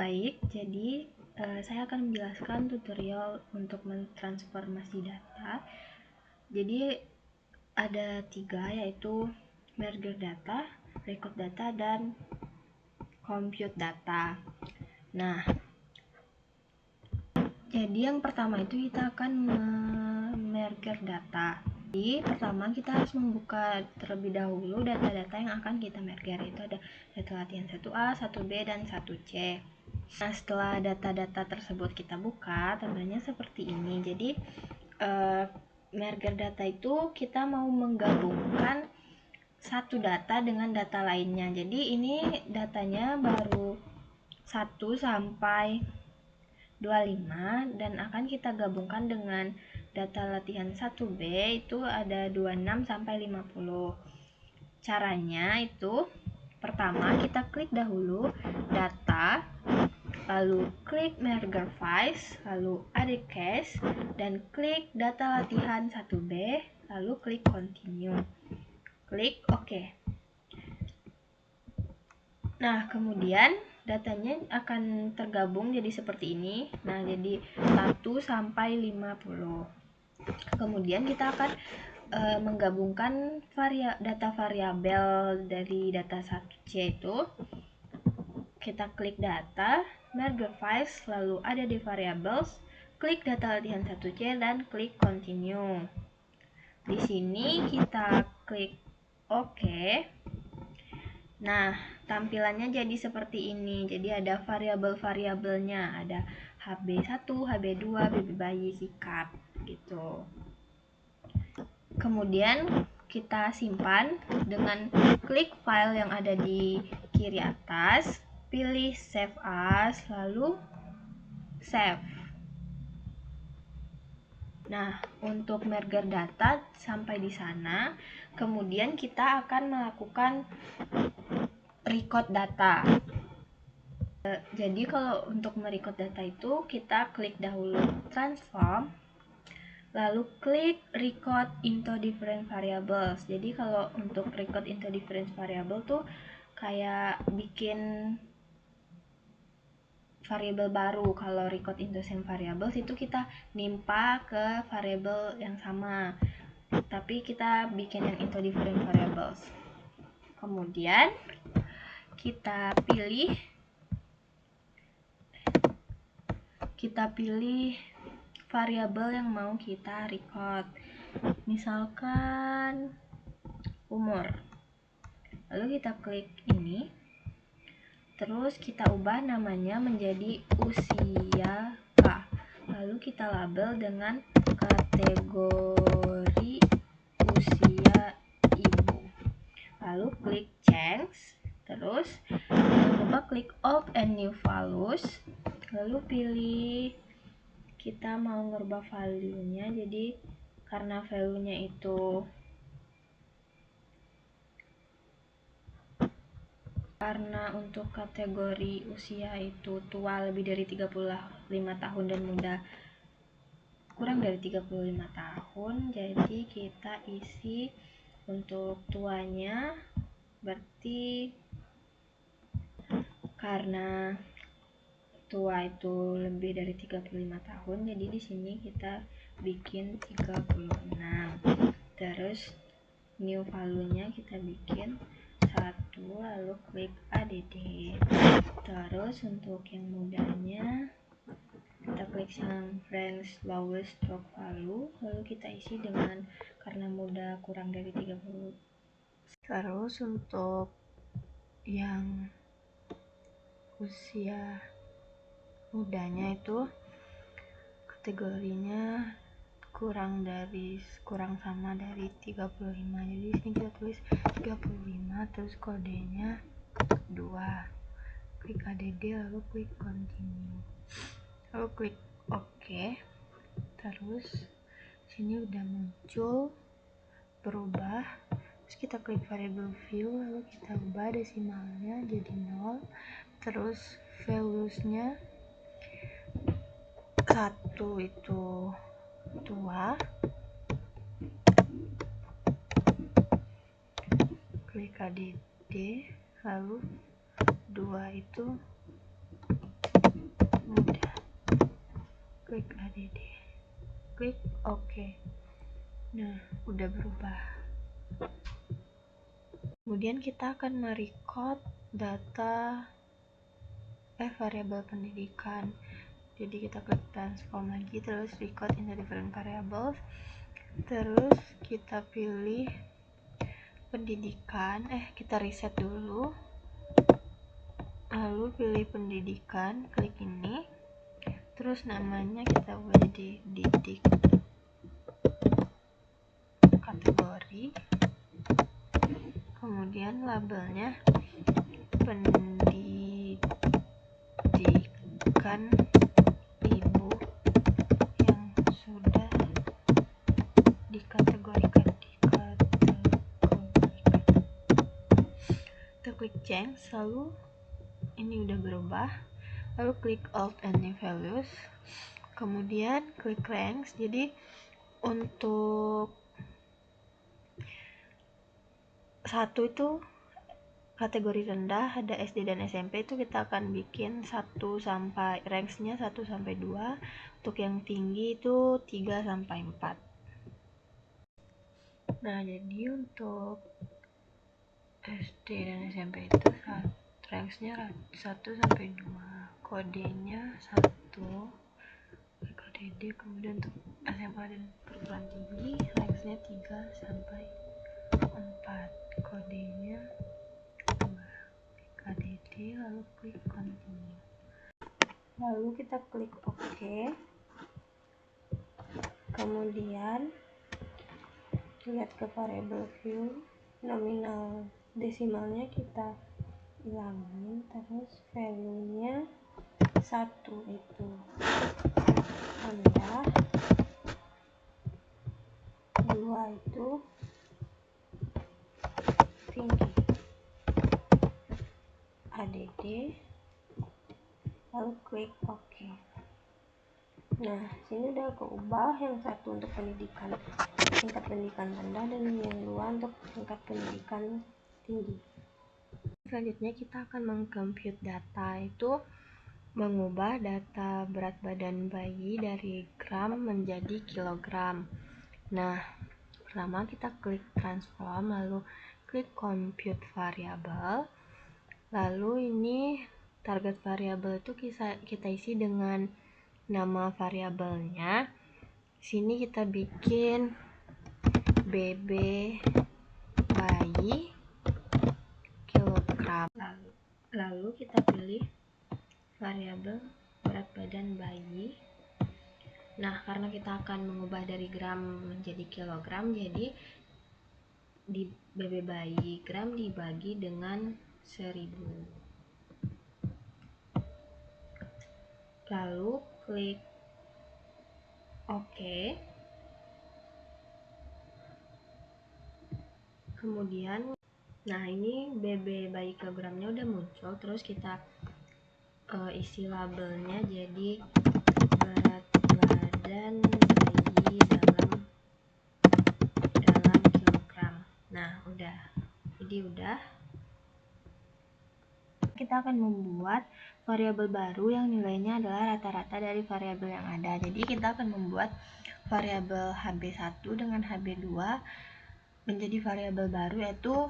Baik, jadi saya akan menjelaskan tutorial untuk mentransformasi data. Jadi ada 3, yaitu merger data, record data, dan compute data. Nah, jadi yang pertama itu kita akan merger data. Jadi pertama kita harus membuka terlebih dahulu data-data yang akan kita merger. Itu ada data latihan 1A, 1B, dan 1C. Nah, setelah data-data tersebut kita buka, tampilannya seperti ini. Jadi merger data itu kita mau menggabungkan satu data dengan data lainnya. Jadi ini datanya baru 1 sampai 25 dan akan kita gabungkan dengan data latihan 1B itu ada 26 sampai 50. Caranya itu pertama kita klik dahulu data, lalu klik merger files, lalu edit cache, dan klik data latihan 1B, lalu klik continue. Klik OK. Nah, kemudian datanya akan tergabung jadi seperti ini. Nah, jadi 1 sampai 50. Kemudian kita akan menggabungkan data variabel dari data 1C itu. Kita klik data, merger files, lalu ada di variables, klik data latihan 1C dan klik continue. Di sini kita klik OK. Nah, tampilannya jadi seperti ini. Jadi ada variabel-variabelnya, ada HB1, HB2, BB bayi, sikap gitu. Kemudian kita simpan dengan klik file yang ada di kiri atas, pilih save as, lalu save. Nah, untuk merger data sampai di sana, kemudian kita akan melakukan record data. Jadi kalau untuk merecord data itu kita klik dahulu transform, lalu klik record into different variables. Jadi kalau untuk record into different variable tuh kayak bikin variabel baru. Kalau record into same variables itu kita nimpa ke variabel yang sama, tapi kita bikin yang into different variables. Kemudian kita pilih variabel yang mau kita record, misalkan umur. Lalu kita klik ini, terus kita ubah namanya menjadi usia K. Lalu kita label dengan kategori usia ibu. Lalu klik change, terus jangan lupa klik alt and new values. Lalu pilih, kita mau ngerubah value-nya, jadi karena value-nya itu karena untuk kategori usia itu tua lebih dari 35 tahun dan muda kurang dari 35 tahun, jadi kita isi untuk tuanya berarti karena tua itu lebih dari 35 tahun, jadi di sini kita bikin 36. Terus new value-nya kita bikin 1, lalu klik add. Terus untuk yang mudanya kita klik yang French lowest stroke value, lalu kita isi dengan karena muda kurang dari 30. Terus untuk yang usia mudanya itu kategorinya kurang sama dari 35. Jadi sini kita tulis 35, terus kodenya 2. Klik add, lalu klik continue. Lalu klik OK. Terus sini udah muncul berubah. Terus kita klik variable view, lalu kita ubah desimalnya jadi 0. Terus values-nya 1 itu tua, klik add, lalu 2 itu klik OK. Nah, udah berubah. Kemudian kita akan merecord data variabel pendidikan. Jadi kita klik transform lagi, terus record into different variables, terus kita pilih pendidikan, kita reset dulu, lalu pilih pendidikan, klik ini, terus namanya kita ubah jadi didik kategori, kemudian labelnya pendidikan ibu yang sudah dikategorikan. Kita klik change, lalu ini udah berubah, lalu klik alt and new values, kemudian klik ranks. Jadi untuk satu itu kategori rendah, ada SD dan SMP, itu kita akan bikin 1 sampai ranksnya 1 sampai 2. Untuk yang tinggi itu 3 sampai 4. Nah, jadi untuk SD dan SMP itu ranksnya 1 sampai 2, kodenya 1 KDD. Kemudian untuk SMA dan perguruan tinggi ranksnya 3 sampai 4, kodenya 2 KDD, lalu klik continue, lalu kita klik OK. Kemudian lihat ke variable view, nominal desimalnya kita hilangin, terus value nya 1 itu rendah, 2 itu tinggi, ADD, lalu klik OK. Nah, sini udah keubah, yang satu untuk pendidikan tingkat pendidikan rendah dan yang 2 untuk tingkat pendidikan tinggi. Selanjutnya kita akan mengcompute data, itu mengubah data berat badan bayi dari gram menjadi kilogram. Nah, pertama kita klik transform, lalu klik compute variable, lalu ini target variabel itu kita isi dengan nama variabelnya. Sini kita bikin BB bayi kilogram, lalu kita pilih variabel berat badan bayi. Nah, karena kita akan mengubah dari gram menjadi kilogram, jadi di BB bayi gram dibagi dengan 1000. Lalu klik OK. Kemudian, nah ini BB bayi kilogramnya udah muncul, terus kita isi labelnya jadi berat badan bayi dalam kilogram. Nah, udah. Jadi udah. Kita akan membuat variabel baru yang nilainya adalah rata-rata dari variabel yang ada. Jadi kita akan membuat variabel HB1 dengan HB2 menjadi variabel baru, yaitu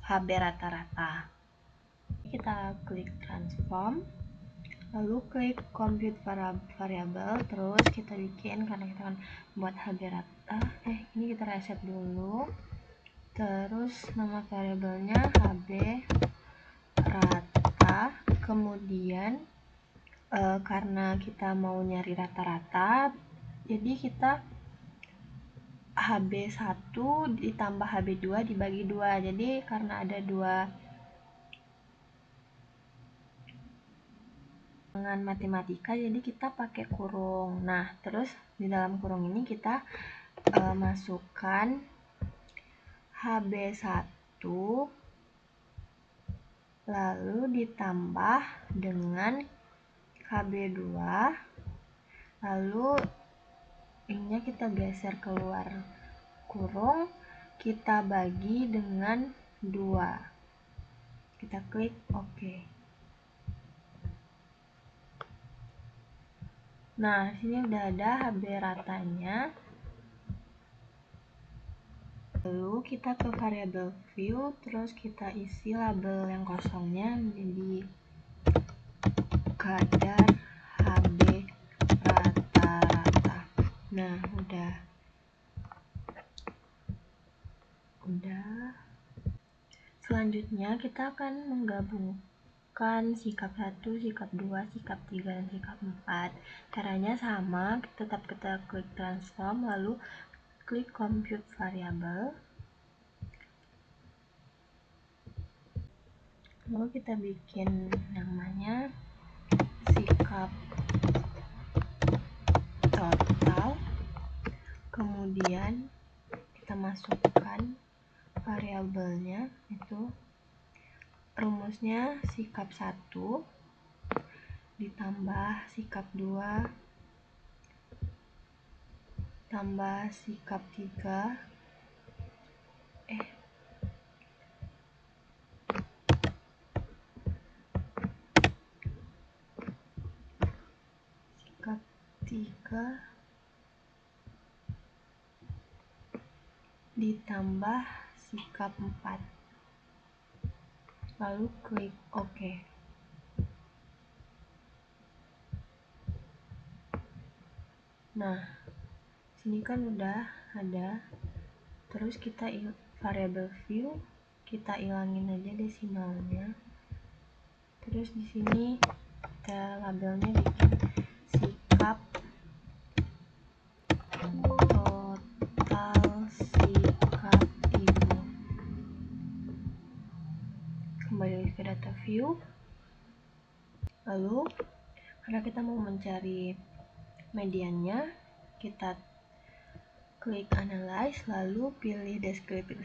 HB rata-rata. Kita klik transform, lalu klik compute variable, terus kita bikin, karena kita akan buat HB rata, ini kita reset dulu, terus nama variabelnya HB rata. Kemudian karena kita mau nyari rata-rata, jadi kita HB1 ditambah HB2 dibagi 2. Jadi karena ada 2 dengan matematika, jadi kita pakai kurung. Nah, terus di dalam kurung ini kita masukkan HB1 lalu ditambah dengan HB2, lalu ininya kita geser keluar kurung, kita bagi dengan 2. Kita klik OK. Nah, sini udah ada HB ratanya. Lalu kita ke variabel view, terus kita isi label yang kosongnya menjadi kadar HB rata-rata. Nah, udah. Selanjutnya kita akan menggabungkan sikap 1, sikap 2, sikap 3, dan sikap 4. Caranya sama, tetap kita klik transform, lalu klik compute variable. Lalu kita bikin namanya sikap total. Kemudian kita masukkan variabelnya, itu rumusnya sikap 1 ditambah sikap 2 tambah sikap 3 sikap 3 ditambah sikap 4, lalu klik OK. Nah, sini kan udah ada. Terus kita variabel view kita ilangin aja desimalnya. Terus di sini kita labelnya bikin sikap total sikap ibu. Kembali ke data view. Lalu karena kita mau mencari mediannya, kita klik analyze, lalu pilih descriptive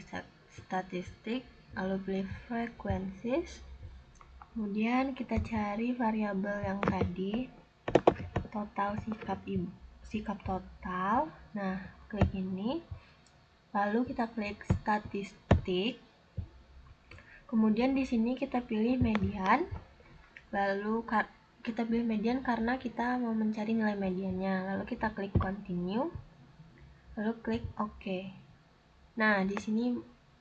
statistic, lalu pilih frequencies. Kemudian kita cari variabel yang tadi, total sikap total. Nah, klik ini. Lalu kita klik statistik. Kemudian di sini kita pilih median. Lalu kita pilih median karena kita mau mencari nilai mediannya. Lalu kita klik continue. Lalu klik OK. Nah, di sini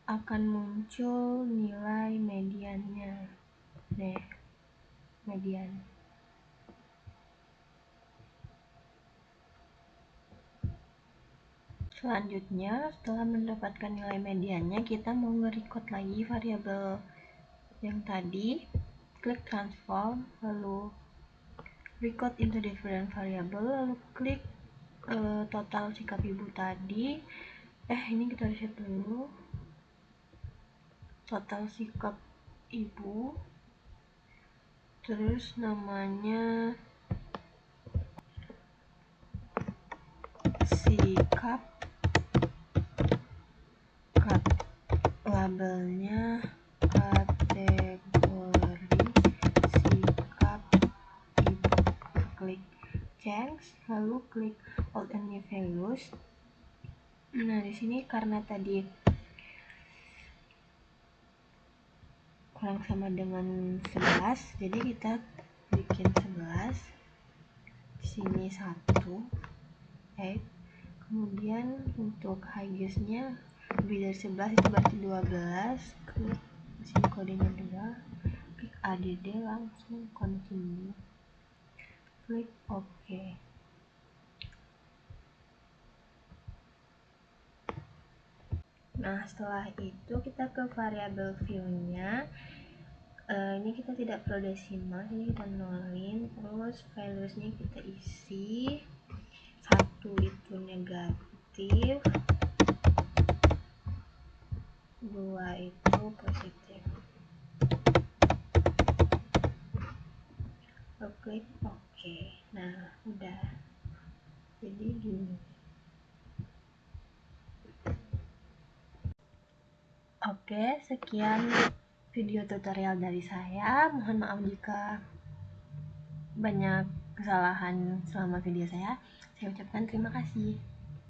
akan muncul nilai mediannya. Nih, median. Selanjutnya, setelah mendapatkan nilai mediannya, kita mau nge-record lagi variabel yang tadi. Klik transform, lalu record into different variable, lalu klik total sikap ibu tadi. Ini kita reset dulu. Total sikap ibu, terus namanya sikap, labelnya kategori sikap ibu. Klik change, lalu klik all and new values. Nah, di sini karena tadi kurang sama dengan 11, jadi kita bikin 11. Di sini 1, 8. Kemudian untuk highest-nya lebih dari 11 itu berarti 12. Klik di sini kodenya 2. Klik add, langsung continue. Klik OK. Nah, setelah itu kita ke variabel view-nya. Ini kita tidak perlu desimal, jadi kita nolin. Terus values-nya kita isi. 1 itu negatif, 2 itu positif. Klik OK. Nah, udah. Jadi gini. Oke, sekian video tutorial dari saya. Mohon maaf jika banyak kesalahan selama video saya. Saya ucapkan terima kasih.